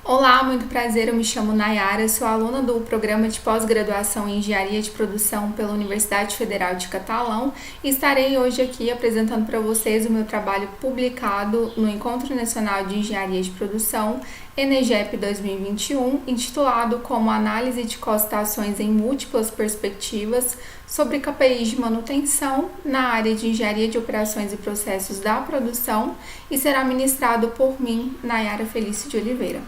Olá, muito prazer, eu me chamo Nayara, sou aluna do programa de pós-graduação em Engenharia de Produção pela Universidade Federal de Catalão e estarei hoje aqui apresentando para vocês o meu trabalho publicado no Encontro Nacional de Engenharia de Produção, ENEGEP 2021, intitulado como Análise de Cost-Ações em Múltiplas Perspectivas sobre KPIs de manutenção na área de Engenharia de Operações e Processos da Produção e será ministrado por mim, Nayara Felício de Oliveira.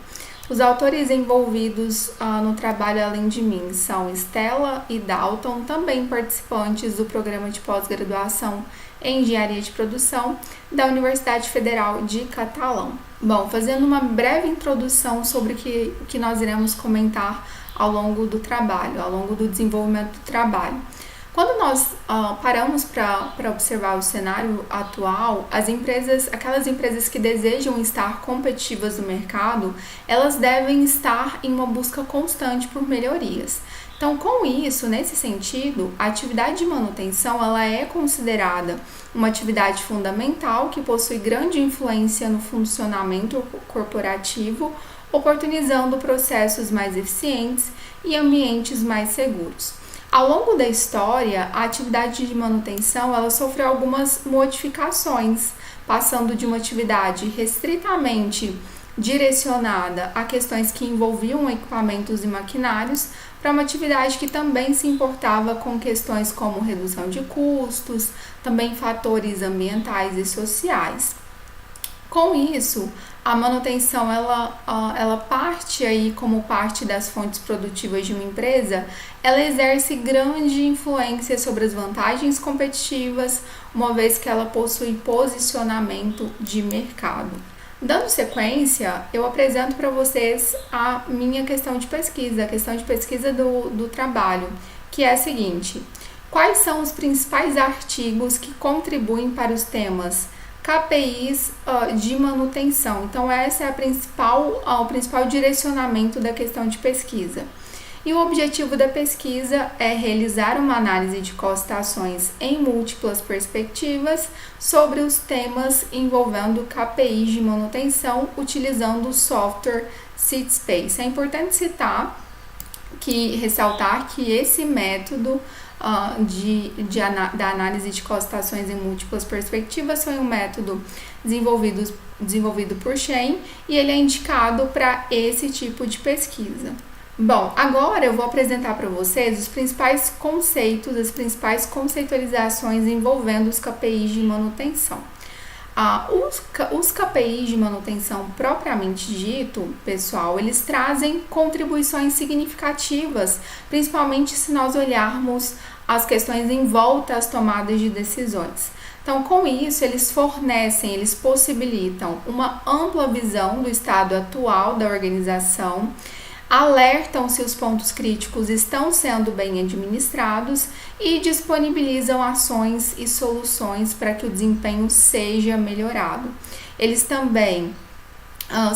Os autores envolvidos no trabalho além de mim são Estela e Dalton, também participantes do programa de pós-graduação em Engenharia de Produção da Universidade Federal de Catalão. Bom, fazendo uma breve introdução sobre o que nós iremos comentar ao longo do trabalho, ao longo do desenvolvimento do trabalho. Quando nós paramos para observar o cenário atual, aquelas empresas que desejam estar competitivas no mercado, elas devem estar em uma busca constante por melhorias. Então, com isso, nesse sentido, a atividade de manutenção ela é considerada uma atividade fundamental que possui grande influência no funcionamento corporativo, oportunizando processos mais eficientes e ambientes mais seguros. Ao longo da história, a atividade de manutenção ela sofreu algumas modificações, passando de uma atividade restritamente direcionada a questões que envolviam equipamentos e maquinários para uma atividade que também se importava com questões como redução de custos, também fatores ambientais e sociais. Com isso, a manutenção ela parte aí como parte das fontes produtivas de uma empresa, ela exerce grande influência sobre as vantagens competitivas, uma vez que ela possui posicionamento de mercado. Dando sequência, eu apresento para vocês a minha questão de pesquisa, a questão de pesquisa do trabalho, que é a seguinte: quais são os principais artigos que contribuem para os temas KPIs de manutenção? Então, esse é o principal direcionamento da questão de pesquisa. E o objetivo da pesquisa é realizar uma análise de cost-ações em múltiplas perspectivas sobre os temas envolvendo KPIs de manutenção utilizando o software SeatSpace. É importante ressaltar que esse método da análise de cost-ações em múltiplas perspectivas foi um método desenvolvido por Shen e ele é indicado para esse tipo de pesquisa. Bom, agora eu vou apresentar para vocês os principais conceitos, as principais conceitualizações envolvendo os KPIs de manutenção. Os KPIs de manutenção propriamente dito, pessoal, eles trazem contribuições significativas, principalmente se nós olharmos as questões em volta às tomadas de decisões. Então, com isso, eles possibilitam uma ampla visão do estado atual da organização, alertam se os pontos críticos estão sendo bem administrados e disponibilizam ações e soluções para que o desempenho seja melhorado. Eles também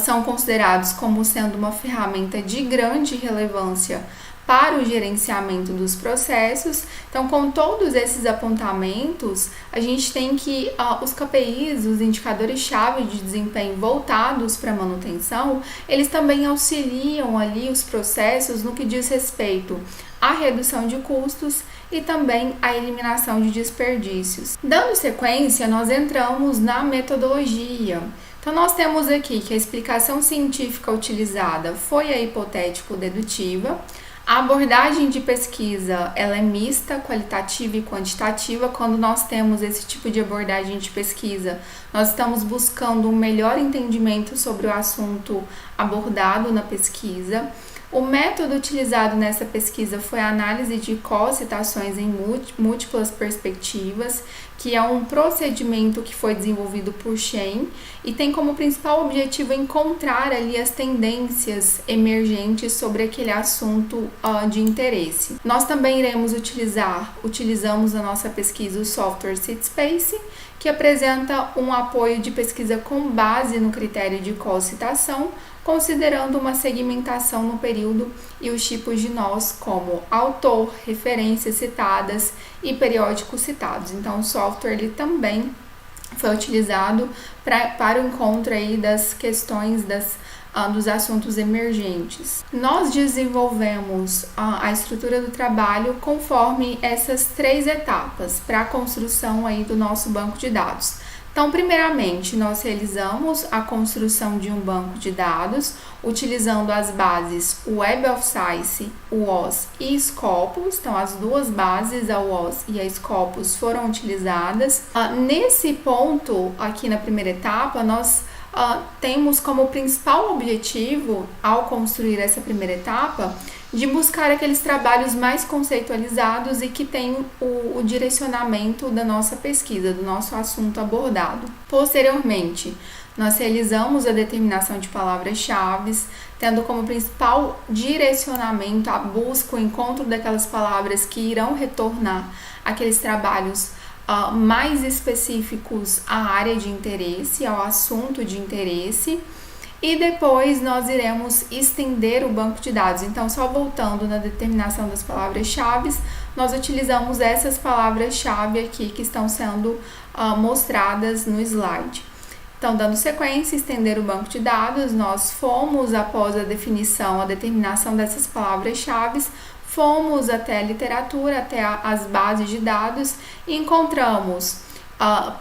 são considerados como sendo uma ferramenta de grande relevância para o gerenciamento dos processos. Então, com todos esses apontamentos, a gente tem que os KPIs, os indicadores-chave de desempenho voltados para a manutenção, eles também auxiliam ali os processos no que diz respeito à redução de custos e também à eliminação de desperdícios. Dando sequência, nós entramos na metodologia. Então, nós temos aqui que a explicação científica utilizada foi a hipotético-dedutiva. A abordagem de pesquisa ela é mista, qualitativa e quantitativa. Quando nós temos esse tipo de abordagem de pesquisa, nós estamos buscando um melhor entendimento sobre o assunto abordado na pesquisa. O método utilizado nessa pesquisa foi a análise de cost-ações em múltiplas perspectivas, que é um procedimento que foi desenvolvido por Shen e tem como principal objetivo encontrar ali as tendências emergentes sobre aquele assunto de interesse. Nós também utilizamos na nossa pesquisa o software SeatSpace, que apresenta um apoio de pesquisa com base no critério de cost-citação, considerando uma segmentação no período e os tipos de nós como autor, referências citadas e periódicos citados. Então, o software ele também foi utilizado para o encontro aí das questões dos assuntos emergentes. Nós desenvolvemos a estrutura do trabalho conforme essas 3 etapas para a construção aí do nosso banco de dados. Então, primeiramente, nós realizamos a construção de um banco de dados utilizando as bases Web of Science, WOS e Scopus. Então, as 2 bases, a WOS e a Scopus, foram utilizadas. Nesse ponto, aqui na primeira etapa, nós temos como principal objetivo, ao construir essa primeira etapa, de buscar aqueles trabalhos mais conceitualizados e que têm o direcionamento da nossa pesquisa, do nosso assunto abordado. Posteriormente, nós realizamos a determinação de palavras-chave, tendo como principal direcionamento a busca, o encontro daquelas palavras que irão retornar aqueles trabalhos mais específicos à área de interesse, ao assunto de interesse. E depois nós iremos estender o banco de dados. Então, só voltando na determinação das palavras-chave, nós utilizamos essas palavras-chave aqui que estão sendo mostradas no slide. Então, dando sequência, estender o banco de dados, nós fomos, após a definição, a determinação dessas palavras-chave, fomos até a literatura, até as bases de dados e encontramos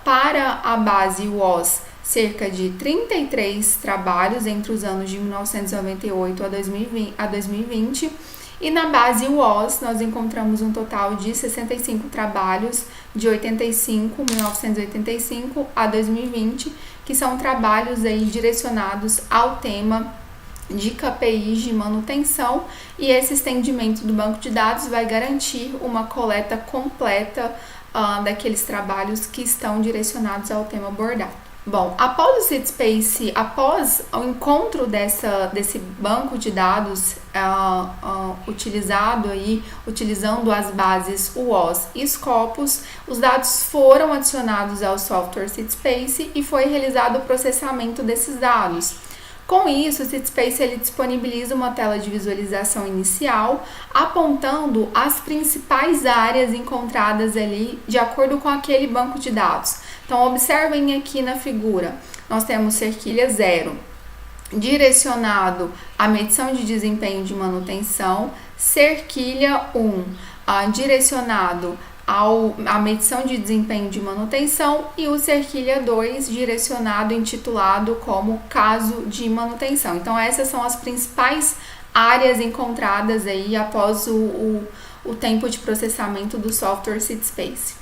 para a base WOS cerca de 33 trabalhos entre os anos de 1998 a 2020 e na base WOS nós encontramos um total de 65 trabalhos de 1985 a 2020, que são trabalhos aí direcionados ao tema de KPIs de manutenção, e esse estendimento do banco de dados vai garantir uma coleta completa daqueles trabalhos que estão direcionados ao tema abordado. Bom, após o CITSpace, após o encontro desse banco de dados utilizando as bases WOS e Scopus, os dados foram adicionados ao software CITSpace e foi realizado o processamento desses dados. Com isso, o CITSpace ele disponibiliza uma tela de visualização inicial, apontando as principais áreas encontradas ali de acordo com aquele banco de dados. Então, observem aqui na figura, nós temos cerquilha 0, direcionado à medição de desempenho de manutenção, cerquilha 1, direcionado a medição de desempenho de manutenção, e o cerquilha 2 direcionado, intitulado como caso de manutenção. Então essas são as principais áreas encontradas aí após o tempo de processamento do software CITSpace.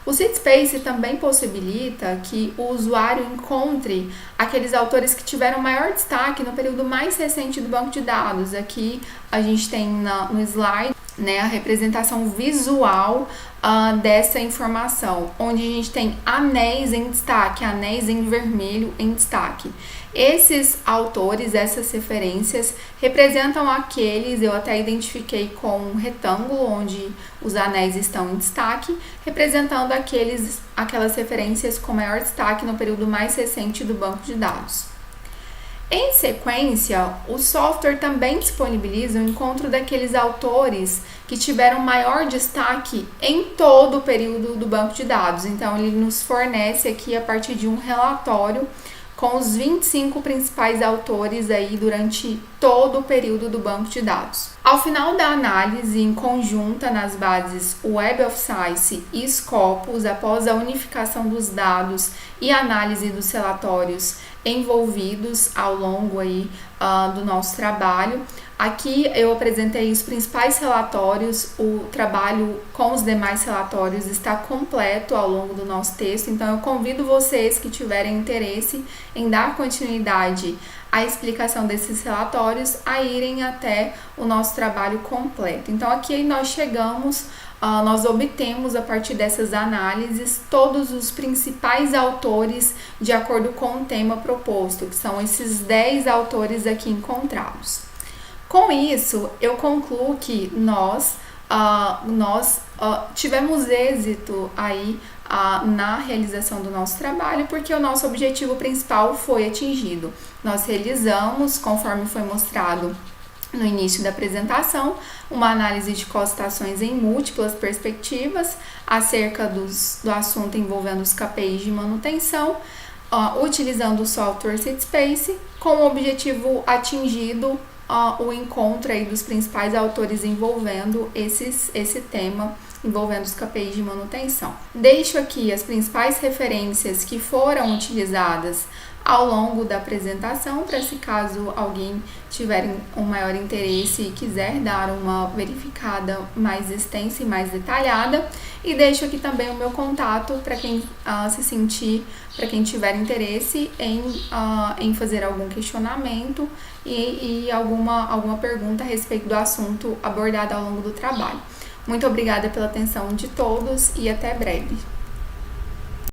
O CITSpace também possibilita que o usuário encontre aqueles autores que tiveram maior destaque no período mais recente do banco de dados. Aqui a gente tem no slide a representação visual dessa informação, onde a gente tem anéis em destaque, anéis em vermelho em destaque. Esses autores, essas referências, representam aqueles, eu até identifiquei com um retângulo onde os anéis estão em destaque, representando aquelas referências com maior destaque no período mais recente do banco de dados. Em sequência, o software também disponibiliza o encontro daqueles autores que tiveram maior destaque em todo o período do banco de dados. Então, ele nos fornece aqui a partir de um relatório com os 25 principais autores aí durante todo o período do banco de dados. Ao final da análise em conjunta nas bases Web of Science e Scopus, após a unificação dos dados e análise dos relatórios envolvidos ao longo aí do nosso trabalho, aqui eu apresentei os principais relatórios. O trabalho com os demais relatórios está completo ao longo do nosso texto, então eu convido vocês que tiverem interesse em dar continuidade à explicação desses relatórios a irem até o nosso trabalho completo. Então aqui nós chegamos, nós obtemos a partir dessas análises todos os principais autores de acordo com o tema proposto, que são esses 10 autores aqui encontrados. Com isso, eu concluo que nós tivemos êxito aí na realização do nosso trabalho, porque o nosso objetivo principal foi atingido. Nós realizamos, conforme foi mostrado no início da apresentação, uma análise de constatações em múltiplas perspectivas acerca do assunto envolvendo os KPIs de manutenção. utilizando o software SeedSpace, com o objetivo atingido o encontro aí dos principais autores envolvendo esse tema, envolvendo os KPIs de manutenção. Deixo aqui as principais referências que foram utilizadas ao longo da apresentação, para se caso alguém tiver um maior interesse e quiser dar uma verificada mais extensa e mais detalhada. E deixo aqui também o meu contato para quem para quem tiver interesse em fazer algum questionamento e alguma pergunta a respeito do assunto abordado ao longo do trabalho. Muito obrigada pela atenção de todos e até breve.